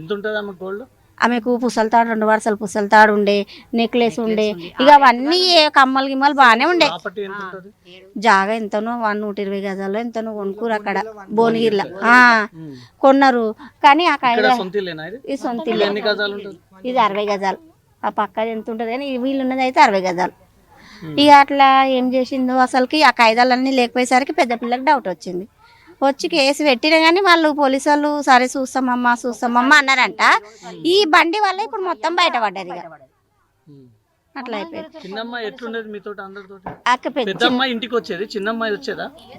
ఆమెకు పుసలతాడు, 2 వరుసలు పుసలతాడు ఉండే, నెక్లెస్ ఉండే, ఇక అవన్నీ కమ్మలు గిమ్మలు బాగానే ఉండే. జాగా ఎంతనో 120 గజాలు ఎంతనో కొనుక్కురు అక్కడ భువనగిరిలో. కొన్నారు కానీ ఆ ఇది సొంత ఇది 60 గజాలు. ఆ పక్క ఎంత ఉంటుంది కానీ వీళ్ళున్నది అయితే 60 గజాలు. ఇక అట్లా ఏం చేసిందో అసలుకి ఆ కాయిదాలన్నీ లేకపోయేసరికి పెద్ద పిల్లకి డౌట్ వచ్చింది. వచ్చి కేసు పెట్టినా కానీ వాళ్ళు పోలీసు వాళ్ళు సరే చూస్తామమ్మా అన్నారంట. ఈ బండి వల్ల ఇప్పుడు మొత్తం బయట పడ్డది. ఇక అట్లా అయిపోయింది.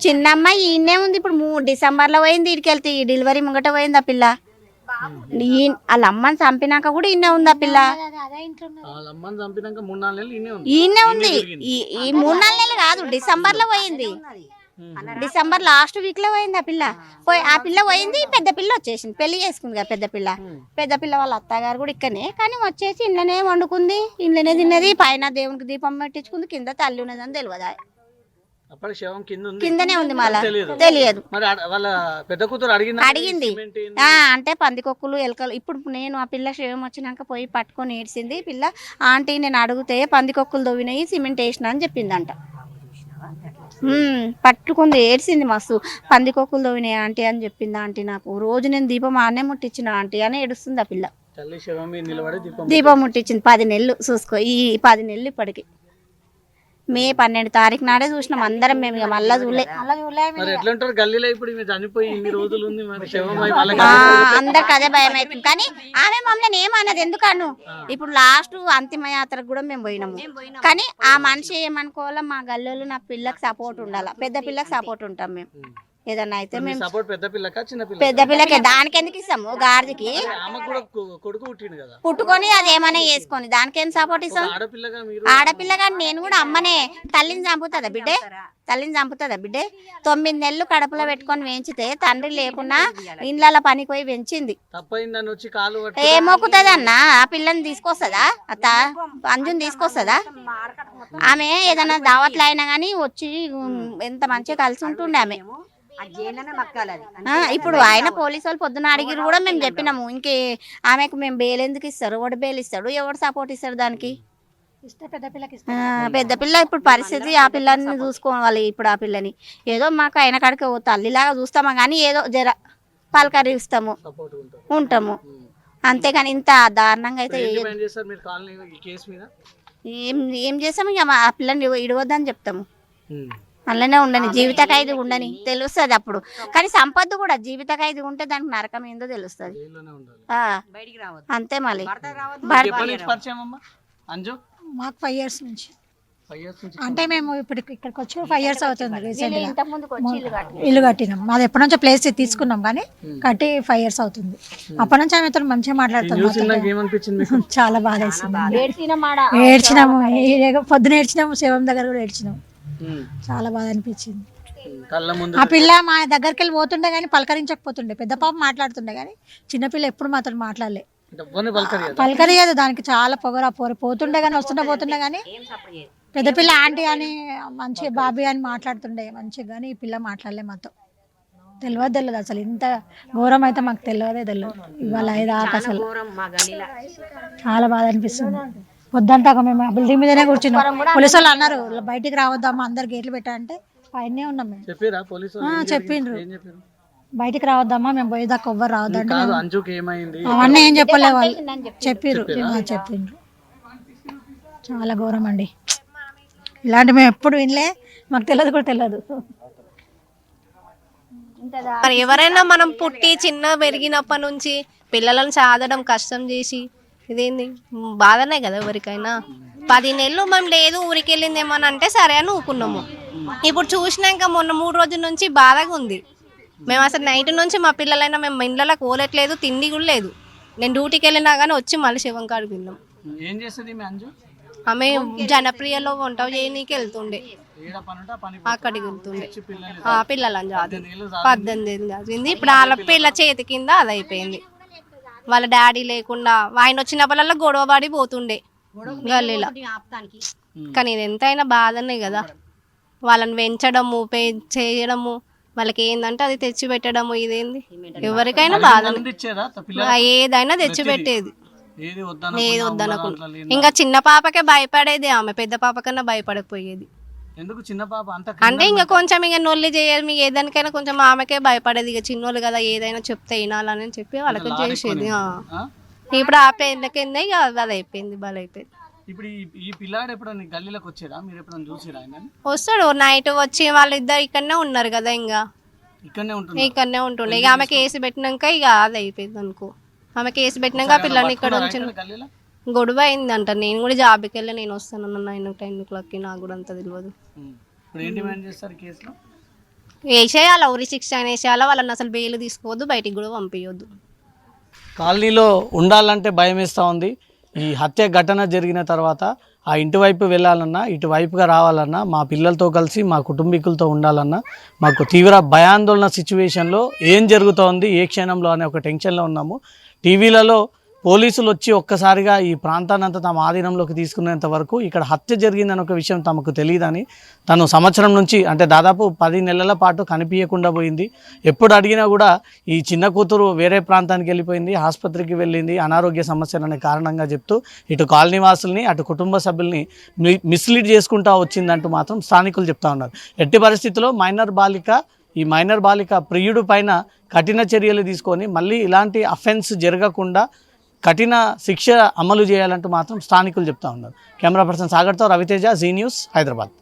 చిన్నమ్మాయి ఈయనే ఉంది. ఇప్పుడు డిసెంబర్లో పోయింది, ఇడికి వెళ్తే ఈ డెలివరీ ముంగట పోయింది ఆ పిల్ల. వాళ్ళ అమ్మని చంపినాక కూడా ఈయనే ఉంది ఆ పిల్ల. ఈయనే ఉంది. ఈ 3-4 నెలలు కాదు, డిసెంబర్లో పోయింది. డిసెంబర్ లాస్ట్ వీక్ లో పోయింది ఆ పిల్ల. ఆ పిల్ల పోయింది, పెద్ద పిల్ల వచ్చేసింది, పెళ్లి చేసుకుంది కదా పెద్ద పిల్ల. పెద్ద పిల్ల వాళ్ళ అత్తగారు కూడా ఇక్కడనే, కానీ వచ్చేసి ఇంట్లోనే వండుకుంది, ఇంట్లోనే తిన్నది, పైన దేవునికి దీపం పెట్టించుకుంది, కింద తల్లి ఉన్నదని తెలియదు. కిందనే ఉంది, మళ్ళా తెలియదు. అడిగింది అంటే పందికొక్కులు ఎలకలు. ఇప్పుడు నేను ఆ పిల్ల శవం వచ్చినాక పోయి పట్టుకొని ఏడ్చింది పిల్ల. ఆంటీ నేను అడిగితే పందికొక్కులు దొవ్వినాయి, సిమెంట్ వేసిన అని చెప్పిందంట. పట్టుకుంది, ఏడ్చింది మస్తు. పందికొక్కులు దొవ్వినాయి ఆంటీ అని చెప్పింది. ఆంటీ నాకు రోజు నేను దీపం ఆనే ముట్టించిన ఆంటీ అని ఏడుస్తుంది ఆ పిల్ల. దీపం ముట్టించింది 10 నెలలు చూసుకో. ఈ 10 నెలలు ఇప్పటికి. మే 12 తారీఖు నాడే చూసినాం అందరం మేము. ఇక మళ్ళా చూడలే. అందరికి అదే భయం అవుతుంది. కానీ ఆమె మమ్మల్ని ఏమన్నది ఎందుకను. ఇప్పుడు లాస్ట్ అంతిమ యాత్రకు కూడా మేము పోయినాము. కానీ ఆ మనిషి ఏమనుకోవాలా, మా గల్లీలో నా పిల్లకి సపోర్ట్ ఉండాలా, పెద్ద పిల్లకి సపోర్ట్ ఉంటాం మేము. ఏదన్నా అయితే మేము సపోర్ట్ పెద్ద పిల్లకా చిన్న పిల్ల పెద్ద పిల్లకి దానికి ఎందుకు ఇస్తాము గాడికి ఆమెకు కూడా కొడుకు పుట్టిండు కదా పుట్టుకొని అది ఏమైనా చేసుకొని దానికి ఏం సపోర్ట్ ఇస్తాం ఆడపిల్లగా మీరు ఆడపిల్లగా నేను కూడా అమ్మనే తల్లిని చంపుతుందా బిడ్డే తల్లిని చంపుతుందా బిడ్డే 9 నెలలు కడుపులో పెట్టుకొని వేయించితే తండ్రి లేకుండా ఇండ్ల పనికి పోయి పెంచింది తప్పైందని వచ్చి కాలు ఏ మొక్కుతుంది అన్న ఆ పిల్లని తీసుకొస్తుందా అత్త అంజుని తీసుకొస్తుందా ఆమె ఏదైనా దావట్లు అయినా కానీ వచ్చి ఎంత మంచిగా కలిసి ఉంటుండే ఆమె ఇప్పుడు ఆయన పోలీసు వాళ్ళు పొద్దున అడిగిరు కూడా మేము చెప్పినాము ఇంకే ఆమెకు మేము బెయిల్ ఎందుకు ఇస్తారు ఎవడు బెయిల్ ఇస్తాడు ఎవడు సపోర్ట్ ఇస్తాడు దానికి పెద్ద పిల్ల ఇప్పుడు పరిస్థితి ఆ పిల్లని చూసుకోవాలి ఇప్పుడు ఆ పిల్లని ఏదో మాకు ఆయన కాడికి తల్లిలాగా చూస్తామా కానీ ఏదో జర పలకరిస్తాము ఉంటాము అంతేగాని ఇంత దారుణంగా అయితే ఏం చేస్తాము ఇక ఆ పిల్లని ఇడవద్దని చెప్తాము అలానే ఉండని జీవిత ఖైదు ఉండని తెలుస్తుంది అప్పుడు కానీ సంపద కూడా జీవిత ఖైదు ఉంటే దానికి నరకం ఏందో తెలుస్తుంది అంతే మళ్ళీ మాకు 5 years నుంచి అంటే మేము ఇప్పుడు ఇక్కడికి వచ్చి 5 years అవుతుంది రీసెంట్గా ఇల్లు కట్టినాం మాది ఎప్పటి నుంచో ప్లేస్ తీసుకున్నాం కానీ కట్టి 5 years అవుతుంది అప్పటి నుంచి ఆమెతో మంచిగా మాట్లాడుతున్నాం చాలా బాధ వేసింది ఏడ్చినాము పొద్దున ఏడ్చినాము శివం దగ్గర కూడా ఏడ్చినాము చాలా బాధ అనిపించింది ఆ పిల్ల మా దగ్గరికి వెళ్ళి పోతుండే కానీ పలకరించకపోతుండే పెద్ద పాప మాట్లాడుతుండే కానీ చిన్నపిల్ల ఎప్పుడు మాతో మాట్లాడలే పలకరియదు దానికి చాలా పొగరా పోతుండే కానీ పోతుండే కానీ పెద్ద పిల్ల ఆంటీ అని మంచి బాబీ అని మాట్లాడుతుండే మంచిగా కానీ ఈ పిల్ల మాట్లాడలే మాతో తెలియదు అసలు ఇంత ఘోరం అయితే మాకు తెలియదు ఇవాళ 5 అసలు చాలా బాధ అనిపిస్తుంది వద్దంట మేము బిల్డింగ్ మీదనే కూర్చున్నాం పోలీసు వాళ్ళు అన్నారు బయటికి రావద్దామా అందరు గేట్లు పెట్టారంటే పైనే ఉన్నాం మేము చెప్పిండ్రు బయటికి రావద్దామా మేము పోయేదాకా ఎవ్వరు రావద్దంటే అవన్నీ ఏం చెప్పలే వాళ్ళు చెప్పిండ్రు చాలా ఘోరం అండి ఇలాంటి మేము ఎప్పుడు వినలే మాకు తెలియదు కూడా తెలియదు మరి ఎవరైనా మనం పుట్టి చిన్న పెరిగినప్పటి నుంచి పిల్లలను సాధడం కష్టం చేసి ఇదేంది బాధనే కదా ఎవరికైనా 10 నెలలు మేము లేదు ఊరికి వెళ్ళిందేమని అంటే సరే అని ఊకున్నాము ఇప్పుడు చూసినాక మొన్న 3 రోజుల నుంచి బాధగా ఉంది మేము అసలు నైట్ నుంచి మా పిల్లలైనా మేము ఇండ్లకు పోలేట్లేదు తిండి కూడా లేదు నేను డ్యూటీకి వెళ్ళినా కానీ వచ్చి మళ్ళీ శివం కాడికి వెళ్ళాం ఆమె జనప్రియలో వంట చేయనీకి వెళ్తుండే అక్కడికి వెళ్తుండే పిల్లలని చదివి 18 ఏళ్ళు చదివింది ఇప్పుడు వాళ్ళ పిల్ల చేతి కింద అది అయిపోయింది వాళ్ళ డాడీ లేకుండా ఆయన వచ్చినప్పుడల్లా గొడవ పడి పోతుండే గల్లీలో కానీ ఇది ఎంతైనా బాధనే కదా వాళ్ళని పెంచడము చేయడము వాళ్ళకి ఏందంటే అది తెచ్చి పెట్టడము ఇదేంది ఎవరికైనా బాధ ఏదైనా తెచ్చి పెట్టేది ఏది వద్దనకుండా ఇంకా చిన్న పాపకే భయపడేది ఆమె పెద్ద పాప కన్నా భయపడకపోయేది అంటే ఇంకా కొంచెం ఇంకా నొల్లి చేయదు మీకు ఏదానికైనా కొంచెం ఆమెకే భయపడేది ఇక చిన్నోళ్ళు కదా ఏదైనా చెప్తే వినాలని చెప్పి వాళ్ళకి చేసేది ఇప్పుడు ఆ పెద్ద కింద ఇక అది అయిపోయింది బాగా అయిపోయింది వస్తాడు నైట్ వచ్చి వాళ్ళిద్దరు ఇక్కడనే ఉన్నారు కదా ఇంకా ఇక్కడనే ఉంటుండే ఇక ఆమె కేసు పెట్టినాక ఇక అది అయిపోయింది అనుకో ఆమె కేసు పెట్టినాక పిల్లల్ని ఇక్కడ ఉంచిన గొడవ అయిందంట నేను కూడా జాబ్కి వెళ్ళి నేను వస్తాను 9-10 o'clock నాకు కూడా అంత తెలియదు వేసేయాలి ఉరి శిక్ష వేసేయాలి వాళ్ళని అసలు బెయిల్ తీసుకోవద్దు బయటికి కూడా పంపించొద్దు కాలనీలో ఉండాలంటే భయం వేస్తూ ఉంది ఈ హత్య ఘటన జరిగిన తర్వాత ఆ ఇంటి వైపు వెళ్ళాలన్నా ఇటువైపుగా రావాలన్నా మా పిల్లలతో కలిసి మా కుటుంబీకులతో ఉండాలన్నా మాకు తీవ్ర భయాందోళన సిచ్యువేషన్లో ఏం జరుగుతోంది ఏ క్షణంలో అనే ఒక టెన్షన్లో ఉన్నాము టీవీలలో పోలీసులు వచ్చి ఒక్కసారిగా ఈ ప్రాంతాన్ని అంతా తమ ఆధీనంలోకి తీసుకునేంత వరకు ఇక్కడ హత్య జరిగిందని ఒక విషయం తమకు తెలియదని తను సంవత్సరం నుంచి అంటే దాదాపు 10 నెలల పాటు కనిపించకుండా పోయింది ఎప్పుడు అడిగినా కూడా ఈ చిన్న కూతురు వేరే ప్రాంతానికి వెళ్ళిపోయింది ఆసుపత్రికి వెళ్ళింది అనారోగ్య సమస్యలు అనే కారణంగా చెప్తూ ఇటు కాలనీ వాసుల్ని అటు కుటుంబ సభ్యుల్ని మిస్లీడ్ చేసుకుంటూ వచ్చిందంటూ మాత్రం స్థానికులు చెప్తా ఉన్నారు ఎట్టి పరిస్థితుల్లో ఈ మైనర్ బాలిక ప్రియుడు పైన కఠిన చర్యలు తీసుకొని మళ్ళీ ఇలాంటి అఫెన్స్ జరగకుండా కఠిన శిక్ష అమలు చేయాలంటూ మాత్రం స్థానికులు చెప్తా ఉన్నారు. కెమెరా పర్సన్ సాగర్తో రవితేజ, జీ న్యూస్, హైదరాబాద్.